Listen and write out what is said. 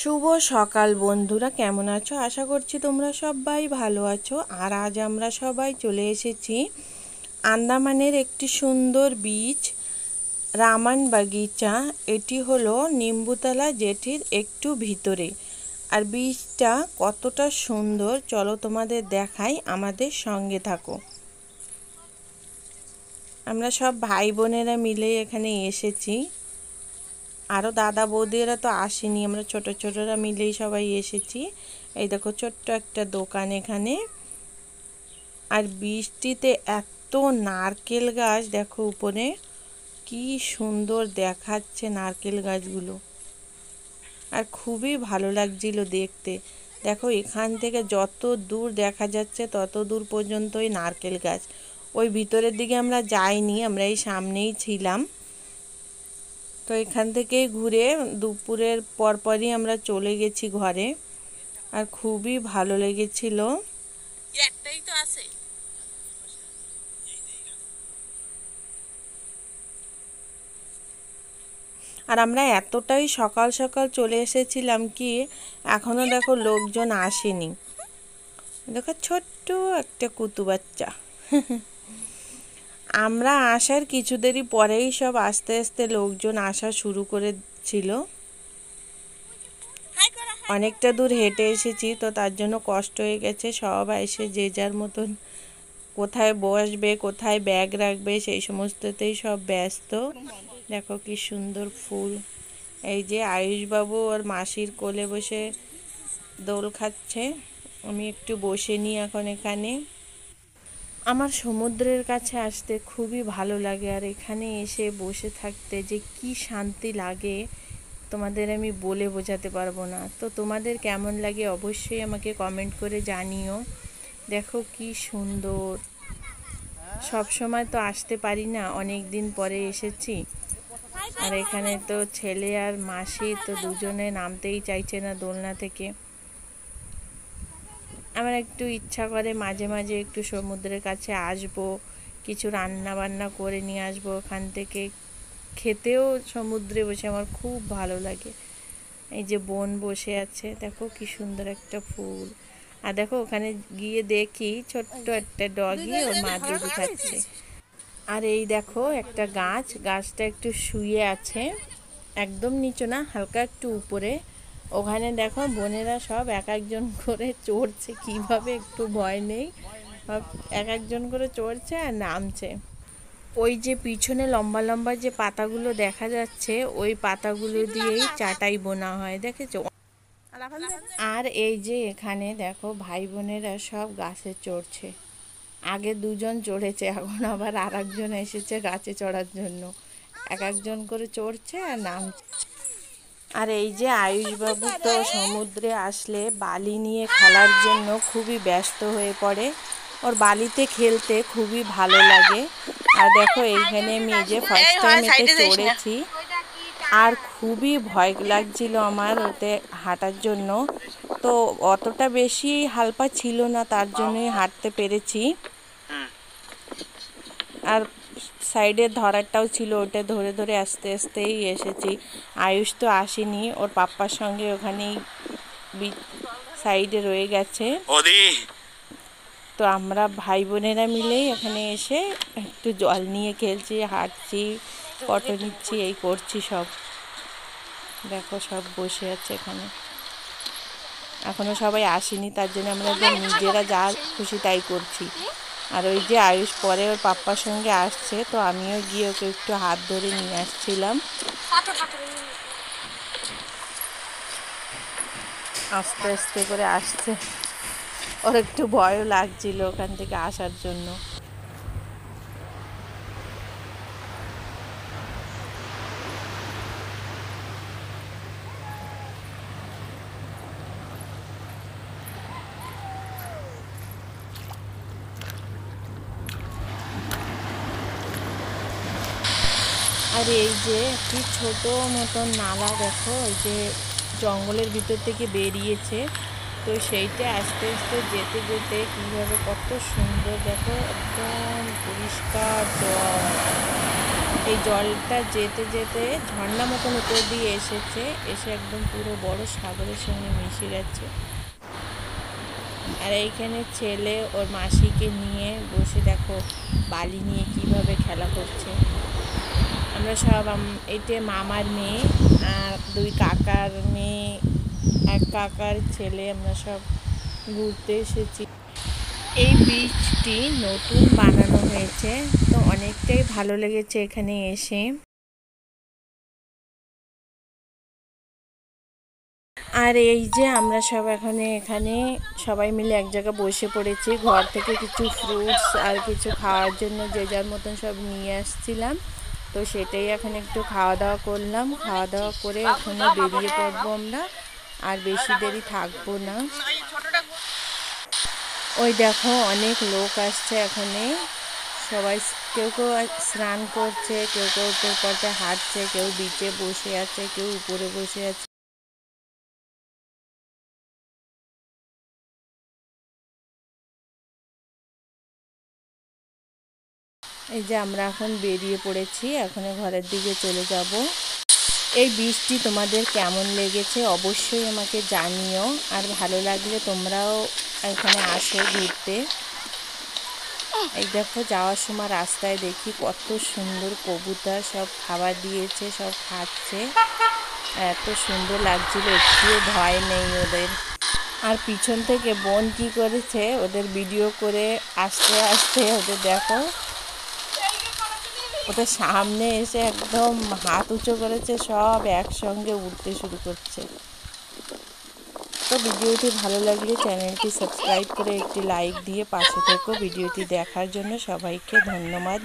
শুভ সকাল বন্ধুরা, কেমন আছো? আশা করছি তোমরা সবাই ভালো আছো। আর আজ আমরা সবাই চলে এসেছি আন্দামানের একটি সুন্দর বীচ, রামান বাগিচা। এটি হলো নিম্বুতলা জেটির একটু ভিতরে। আর বীচটা কতটা সুন্দর চলো তোমাদের দেখাই, আমাদের সঙ্গে থাকো। আমরা সব ভাই বোনেরা মিলে এখানে এসেছি, আরও দাদা বৌদিরা তো আসেনি, আমরা ছোট ছোটরা মিলেই সবাই এসেছি। এই দেখো ছোট্ট একটা দোকান এখানে। আর বৃষ্টিতে এত নারকেল গাছ দেখো উপরে, কি সুন্দর দেখাচ্ছে নারকেল গাছগুলো, আর খুবই ভালো লাগছিল দেখতে। দেখো এখান থেকে যত দূর দেখা যাচ্ছে তত দূর পর্যন্তই নারকেল গাছ। ওই ভিতরের দিকে আমরা যাইনি, আমরা এই সামনেই ছিলাম। তো এখান থেকে ঘুরে দুপুরের পরপরই আমরা চলে গেছি ঘরে। আর খুবই ভালো লেগেছিল। একটাই তো আছে। আর আমরা এতটাই সকাল সকাল চলে এসেছিলাম কি এখনো দেখো লোকজন আসেনি। দেখো ছোট্ট একটা কুতু বাচ্চা। আমরা আসার কিছু দেরি পরেই সব আস্তে আস্তে লোকজন আসা শুরু করেছিল। অনেকটা দূর হেঁটে এসেছি, তো তার জন্য কষ্ট হয়ে গেছে। সব এসে যে যার মতন কোথায় বসবে, কোথায় ব্যাগ রাখবে, সেই সমস্ততেই সব ব্যস্ত। দেখো কি সুন্দর ফুল। এই যে আয়ুষবাবু ওর মাসির কোলে বসে দোল খাচ্ছে। আমি একটু বসে নিই এখন এখানে। আমার সমুদ্রের কাছে আসতে খুবই ভালো লাগে, আর এখানে এসে বসে থাকতে যে কি শান্তি লাগে তোমাদের আমি বলে বোঝাতে পারবো না। তো তোমাদের কেমন লাগে অবশ্যই আমাকে কমেন্ট করে জানিও। দেখো কি সুন্দর। সব সময় তো আসতে পারি না, অনেক দিন পরে এসেছি। আর এখানে তো ছেলে আর মাসি তো দুজনে নামতেই চাইছে না দোলনা থেকে। আমার একটু ইচ্ছা করে মাঝে মাঝে একটু সমুদ্রের কাছে আসব, কিছু রান্না বান্না করে নিয়ে আসবো ওখান থেকে। খেতেও সমুদ্রে বসে আমার খুব ভালো লাগে। এই যে বোন বসে আছে, দেখো কি সুন্দর একটা ফুল। আর দেখো ওখানে গিয়ে দেখি ছোট্ট একটা ডগি ওর মা দুধ খাচ্ছে। আর এই দেখো একটা গাছ, গাছটা একটু শুয়ে আছে, একদম নিচু না, হালকা একটু উপরে। ওখানে দেখো বোনেরা সব এক একজন করে চড়ছে, কিভাবে একটু ভয় নেই, সব এক একজন করে চড়ছে আর নামছে। ওই যে পিছনে লম্বা লম্বা যে পাতাগুলো দেখা যাচ্ছে, ওই পাতাগুলো দিয়েই চাটাই বোনা হয়, দেখেছো? আর এই যে এখানে দেখো ভাই বোনেরা সব গাছে চড়ছে। আগে দুজন চড়েছে, এখন আবার আর একজন এসেছে গাছে চড়ার জন্য। এক একজন করে চড়ছে আর নামছে। আর এই যে আয়ুষবাবু তো সমুদ্রে আসলে বালি নিয়ে খেলার জন্য খুবই ব্যস্ত হয়ে পড়ে। ওর বালিতে খেলতে খুবই ভালো লাগে। আর দেখো এইখানে আমি এই যে ফার্স্ট টাইম এতে চড়েছি, আর খুবই ভয় লাগছিল আমার ওতে হাঁটার জন্য। তো অতটা বেশি হালপা ছিল না, তার জন্যই হাঁটতে পেরেছি। আর সাইডের ধরারটাও ছিল, ওটা ধরে ধরে আস্তে আস্তেই এসেছি। আয়ুষ তো আসেনি, ওর পাপ্পার সঙ্গে ওখানেই সাইডে রয়ে গেছে। তো আমরা ভাই বোনেরা মিলেই ওখানে এসে একটু জল নিয়ে খেলছি, হাঁটছি, ফটো নিচ্ছি, এই করছি সব। দেখো সব বসে আছে এখানে, এখনো সবাই আসেনি, তার জন্য আমরা নিজেরা যা খুশি তাই করছি। আর ওই যে আয়ুষ পরে ওর পাপ্পার সঙ্গে আসছে, তো আমিও গিয়ে ওকে একটু হাত ধরে নিয়ে আসছিলাম। আস্তে আস্তে করে আসছে, ওর একটু ভয়ও লাগছিল ওখান থেকে আসার জন্য। আর এই যে একটি ছোট মতন নালা, দেখো ওই যে জঙ্গলের ভিতর থেকে বেরিয়েছে, তো সেইটা আস্তে আস্তে যেতে যেতে কীভাবে কত সুন্দর, দেখো একদম পরিষ্কার জল। এই জলটা যেতে যেতে ঝর্ণা মতন উপর দিয়ে এসে একদম পুরো বড় সাগরের সঙ্গে মিশে গেছে। আর এইখানে ছেলে ওর মাসিকে নিয়ে বসে দেখো বালি নিয়ে কিভাবে খেলা করছে। আমরা সব এতে মামার মেয়ে আর 2 কাকার মেয়ে, 1 কাকার ছেলে, আমরা সব ঘুরতে এসেছি। এই বীজটি নতুন বানানো হয়েছে, তো অনেকটাই ভালো লেগেছে এখানে এসে। আর এই যে আমরা সব এখানে সবাই মিলে এক জায়গায় বসে পড়েছি। ঘর থেকে কিছু ফ্রুটস আর কিছু খাওয়ার জন্য যে যার মতন সব নিয়ে আসছিলাম, তো সেটাই এখন একটু খাওয়া দাওয়া করলাম। খাওয়া দাওয়া করে এখনো বেরিয়ে পড়বো আমরা, আর বেশি দেরি থাকবো না। ওই দেখো অনেক লোক আসছে এখানে, সবাই কেউ কেউ স্নান করছে, কেউ কেউ পথে হাঁটছে, কেউ বিচে বসে আছে, কেউ উপরে বসে আছে। এই যে আমরা এখন বেরিয়ে পড়েছি, এখন ঘরের দিকে চলে যাব। এই বীজটি তোমাদের কেমন লেগেছে অবশ্যই আমাকে জানিও, আর ভালো লাগলে তোমরাও এখানে আসো ঘুরতে। এই দেখো যাওয়ার সময় রাস্তায় দেখি কত সুন্দর কবুতর সব খাবার দিয়েছে, সব খাচ্ছে, এত সুন্দর লাগছিল, একটুও ভয় নেই ওদের। আর পিছন থেকে বোন কি করেছে, ওদের ভিডিও করে আসতে আসতে ওদের দেখো ওদের সামনে এসে একদম হাত উঁচু করেছে, সব একসঙ্গে উঠতে শুরু করছে। তো ভিডিওটি ভালো লাগলে চ্যানেলটি সাবস্ক্রাইব করে একটি লাইক দিয়ে পাশে থেকো। ভিডিওটি দেখার জন্য সবাইকে ধন্যবাদ।